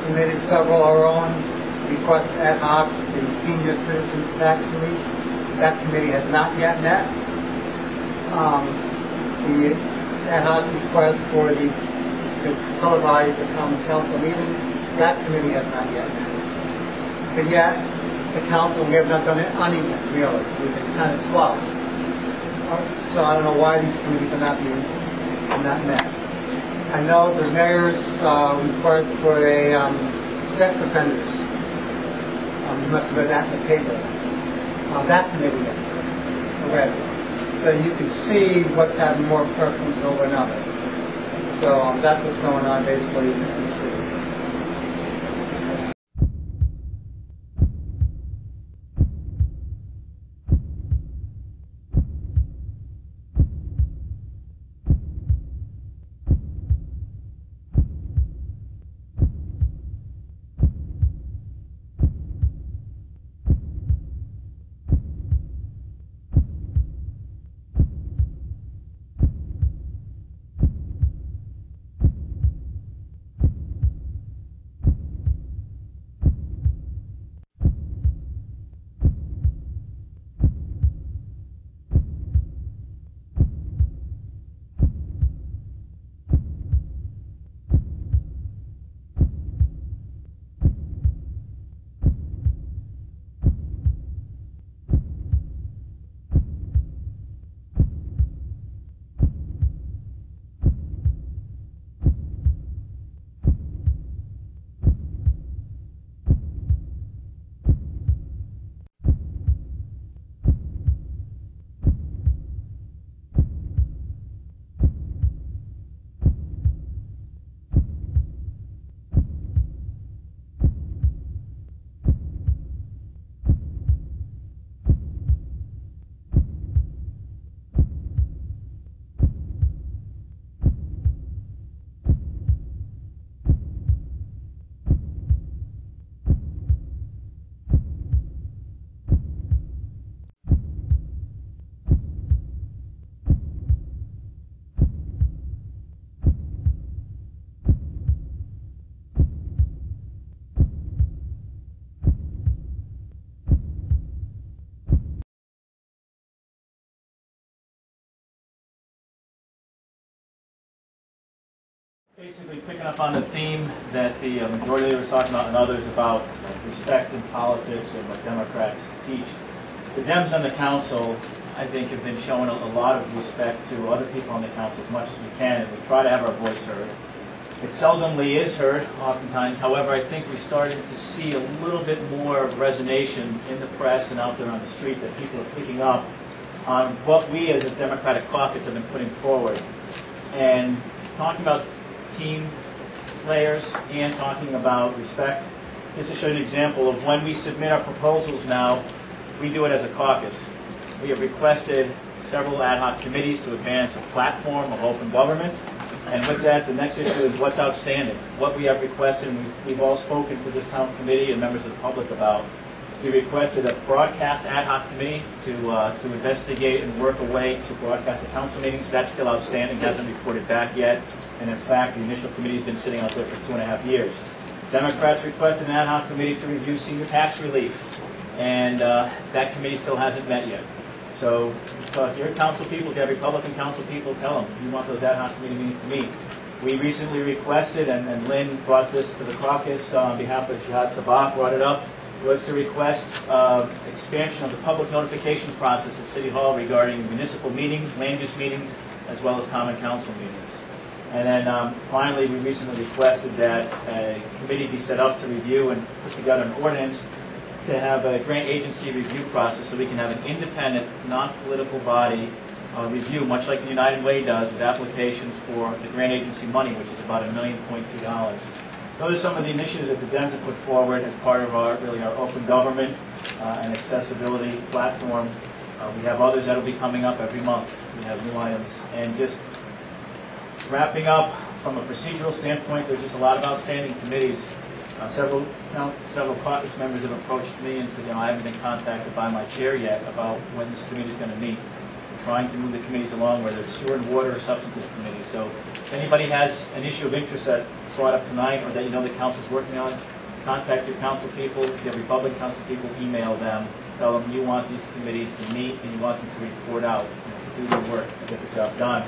submitted several of our own requests ad hoc to the Senior Citizens Tax Committee. That committee has not yet met. The ad hoc request for to televise the Common Council meetings, that committee has not yet met. But yet, the council, we have not done anything, really. We've been kind of slow. So I don't know why these committees are not met. I know the mayor's request for a sex offenders. You must have read that in the paper. That committee already. So you can see what's having more preference over another. So that's what's going on basically in the city. Basically picking up on the theme that the majority leader was talking about and others about respect in politics and what Democrats teach. The Dems on the council, I think, have been showing a lot of respect to other people on the council as much as we can, and we try to have our voice heard. It seldomly is heard, oftentimes. However, I think we started to see a little bit more resonance in the press and out there on the street that people are picking up on what we as a Democratic caucus have been putting forward. And talking about team players and talking about respect. Just to show you an example of when we submit our proposals now, we do it as a caucus. We have requested several ad hoc committees to advance a platform of open government. And with that, the next issue is what's outstanding. What we have requested, and we've all spoken to this town committee and members of the public about. We requested a broadcast ad hoc committee to investigate and work a way to broadcast the council meetings. That's still outstanding, hasn't reported back yet. And in fact, the initial committee has been sitting out there for 2.5 years. Democrats requested an ad hoc committee to review senior tax relief, and that committee still hasn't met yet. So talk to your council people, to your Republican council people, tell them you want those ad hoc committee meetings to meet. We recently requested, and Lynn brought this to the caucus on behalf of Jihad Sabah, brought it up, was to request expansion of the public notification process at City Hall regarding municipal meetings, land use meetings, as well as common council meetings. And then finally, we recently requested that a committee be set up to review and put together an ordinance to have a grant agency review process so we can have an independent, non-political body review, much like the United Way does, with applications for the grant agency money, which is about $1.2 million. Those are some of the initiatives that the Dems have put forward as part of our open government and accessibility platform. We have others that will be coming up every month. We have new items. And just wrapping up from a procedural standpoint, there's just a lot of outstanding committees. Several caucus members have approached me and said, I haven't been contacted by my chair yet about when this committee is going to meet. trying to move the committees along, whether it's sewer and water or substantive committee. So if anybody has an issue of interest that's brought up tonight or that you know the council's working on, contact your council people. If you have Republican council people, email them. Tell them you want these committees to meet and you want them to report out, to do their work and get the job done.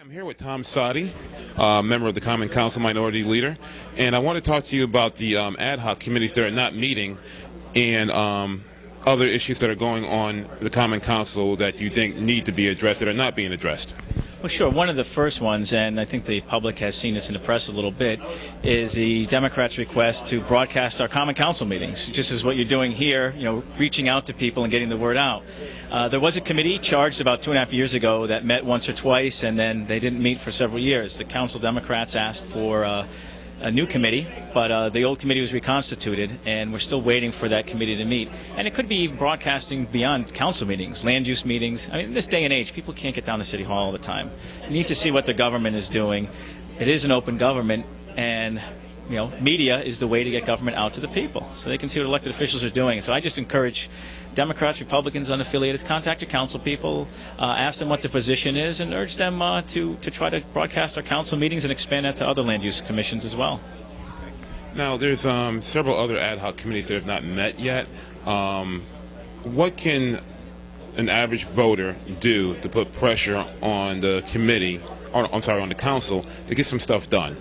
I'm here with Tom Sadi, member of the Common Council Minority Leader, and I want to talk to you about the ad hoc committees that are not meeting and other issues that are going on the Common Council that you think need to be addressed that are not being addressed. Well, sure. One of the first ones, and I think the public has seen this in the press a little bit, is the Democrats' request to broadcast our Common Council meetings, just as what you're doing here, reaching out to people and getting the word out. There was a committee charged about 2.5 years ago that met once or twice, and then they didn't meet for several years. The Council Democrats asked for a new committee, but the old committee was reconstituted, and we're still waiting for that committee to meet. And it could be broadcasting beyond council meetings, land use meetings. I mean, in this day and age, people can't get down to City Hall all the time. You need to see what the government is doing. It is an open government, and media is the way to get government out to the people, so they can see what elected officials are doing. So I just encourage Democrats, Republicans, unaffiliated, contact your council people, ask them what the position is, and urge them to try to broadcast our council meetings and expand that to other land use commissions as well. Now, there's several other ad hoc committees that have not met yet. What can an average voter do to put pressure on the committee, or on the council, to get some stuff done?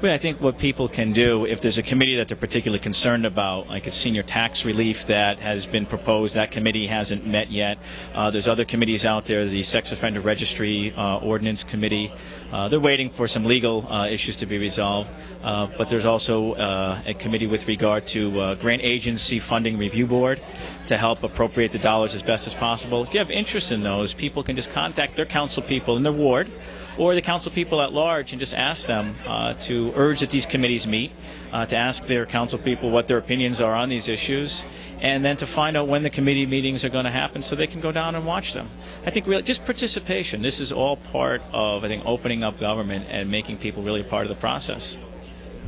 Well, I think what people can do, if there's a committee that they're particularly concerned about, like a senior tax relief that has been proposed, that committee hasn't met yet. There's other committees out there, the Sex Offender Registry Ordinance Committee. They're waiting for some legal issues to be resolved. But there's also a committee with regard to Grant Agency Funding Review Board to help appropriate the dollars as best as possible. If you have interest in those, people can just contact their council people in their ward or the council people at large and just ask them to urge that these committees meet, to ask their council people what their opinions are on these issues, and then to find out when the committee meetings are going to happen so they can go down and watch them. I think really just participation. This is all part of, I think, opening up government and making people really a part of the process.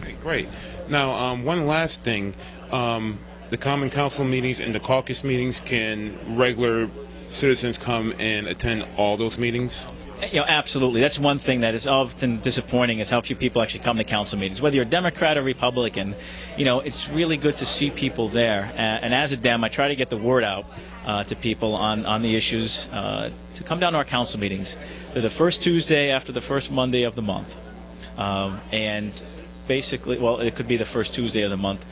Okay, great. Now, one last thing. The Common Council meetings and the caucus meetings, can regular citizens come and attend all those meetings? Absolutely. That's one thing that is often disappointing, is how few people actually come to council meetings. Whether you're a Democrat or Republican, it's really good to see people there. And as a Dem, I try to get the word out to people on the issues to come down to our council meetings. They're the first Tuesday after the first Monday of the month. And basically, well, it could be the first Tuesday of the month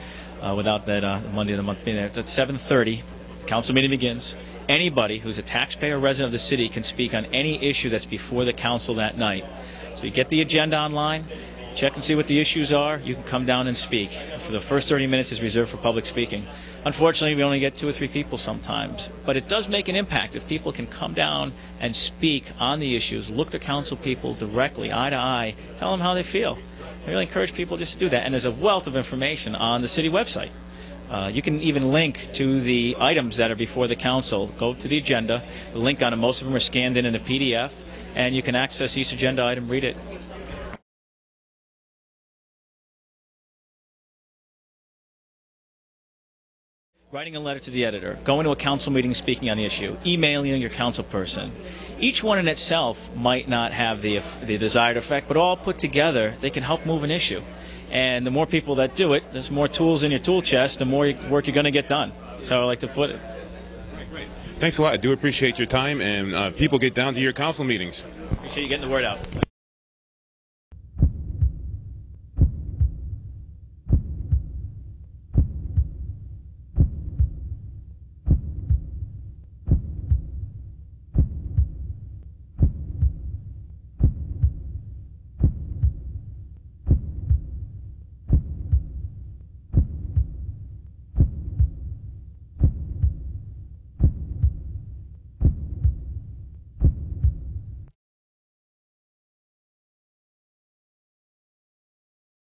without that Monday of the month being there. That's 7:30. Council meeting begins. Anybody who's a taxpayer or resident of the city can speak on any issue that's before the council that night. So you get the agenda online, check and see what the issues are, you can come down and speak. For the first 30 minutes is reserved for public speaking. Unfortunately, we only get 2 or 3 people sometimes, but it does make an impact if people can come down and speak on the issues, look the council people directly, eye to eye, tell them how they feel. I really encourage people just to do that, and there's a wealth of information on the city website. You can even link to the items that are before the council. Go to the agenda, the link on it, most of them are scanned in a PDF, and you can access each agenda item, read it. Writing a letter to the editor, going to a council meeting speaking on the issue, emailing your council person. Each one in itself might not have the desired effect, but all put together, they can help move an issue. And the more people that do it, there's more tools in your tool chest, the more work you're going to get done. That's how I like to put it. Great. Thanks a lot. I do appreciate your time, and people get down to your council meetings. Appreciate you getting the word out.